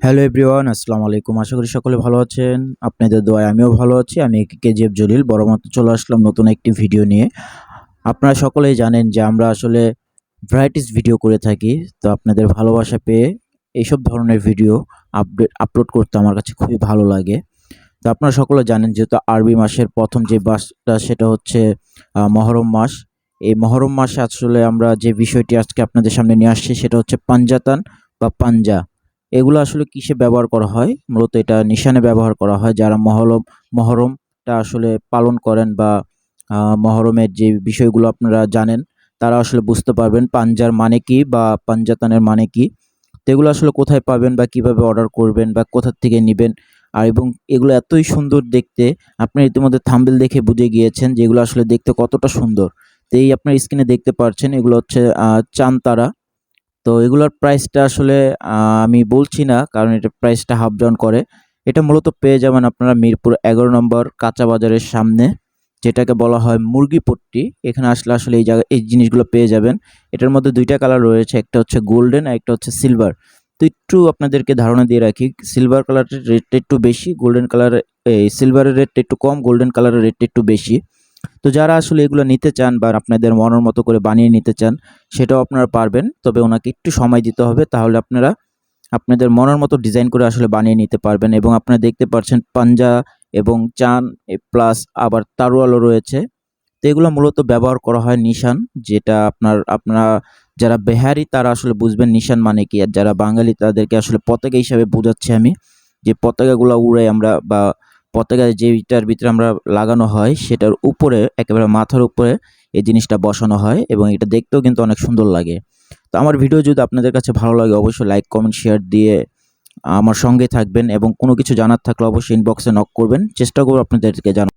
Hello everyone, আসসালামু আলাইকুম। আশা করি সকলে ভালো আছেন। আপনাদের দোয়ায় আমিও ভালো আছি। আমি কেজিএফ জলিল বড় মতো চলে আসলাম নতুন একটি ভিডিও নিয়ে। আপনারা সকলেই জানেন যে আমরা আসলে ভ্যারাইটিস ভিডিও করে থাকি। তো আপনাদের ভালোবাসা পেয়ে এইসব ধরনের ভিডিও আপলোড করতে আমার কাছে খুবই ভালো লাগে। তো আপনারা সকলে জানেন যেহেতু আরবি মাসের প্রথম যে মাসটা সেটা হচ্ছে মহরম মাস। এই মহরম মাসে আসলে আমরা যে বিষয়টি আজকে আপনাদের সামনে নিয়ে আসছি সেটা হচ্ছে পাঞ্জাতান বা পাঞ্জা। এগুলো আসলে কিসে ব্যবহার করা হয়? মূলত এটা নিশানে ব্যবহার করা হয়। যারা মহরমটা আসলে পালন করেন বা মহরমের যে বিষয়গুলো আপনারা জানেন, তারা আসলে বুঝতে পারবেন পাঞ্জার মানে কি বা পাঞ্জাতানের মানে কি। তো এগুলো আসলে কোথায় পাবেন বা কিভাবে অর্ডার করবেন বা কোথা থেকে নিবেন এবং এগুলো এতই সুন্দর দেখতে, আপনি ইতিমধ্যে থাম্বনেল দেখে বুঝে গিয়েছেন যে এগুলো আসলে দেখতে কতটা সুন্দর। তো এই আপনার স্ক্রিনে দেখতে পাচ্ছেন এগুলো হচ্ছে চানতারা। তো এগুলোর প্রাইসটা আসলে আমি বলছি না, কারণ এটার প্রাইসটা হাফ ডাউন করে। এটা মূলত পেয়ে যাবেন আপনারা মিরপুর ১১ নম্বর কাঁচা বাজারের সামনে, যেটাকে বলা হয় মুরগিপট্টি। এখানে আসলে আসলে এই জিনিসগুলো পেয়ে যাবেন। এটার মধ্যে ২ টা কালার রয়েছে, একটা হচ্ছে গোল্ডেন আর একটা হচ্ছে সিলভার। তো একটু আপনাদেরকে ধারণা দিয়ে রাখি, সিলভার কালারের রেটটা একটু বেশি, গোল্ডেন কালারের সিলভারের রেটটা একটু কম, গোল্ডেন কালারের রেটটা একটু বেশি। তো যারা আসলে এগুলো নিতে চান বা আপনাদের মনের মতো করে বানিয়ে নিতে চান, সেটাও আপনারা পারবেন। তবে ওনাকে একটু সময় দিতে হবে, তাহলে আপনারা আপনাদের মনের মতো ডিজাইন করে আসলে বানিয়ে নিতে পারবেন। এবং আপনারা দেখতে পাচ্ছেন পাঞ্জা এবং চান প্লাস আবার তারওয়ালও রয়েছে। তো এগুলো মূলত ব্যবহার করা হয় নিশান, যেটা আপনারা যারা বেহারি তারা আসলে বুঝবেন নিশান মানে কি, আর যারা বাঙালি তাদেরকে আসলে পতাকা হিসাবে বোঝাচ্ছি আমি, যে পতাকাগুলো উড়ে আমরা বা পতাকা যেইটার ভিতরে আমরা লাগানো হয় সেটার উপরে একেবারে মাথার উপরে এই জিনিসটা বসানো হয় এবং এটা দেখতেও কিন্তু অনেক সুন্দর লাগে। তো আমার ভিডিও যদি আপনাদের কাছে ভালো লাগে অবশ্যই লাইক, কমেন্ট, শেয়ার দিয়ে আমার সঙ্গে থাকবেন এবং কোনো কিছু জানার থাকলে অবশ্যই ইনবক্সে নক করবেন। চেষ্টা করব আপনাদেরকে জানার।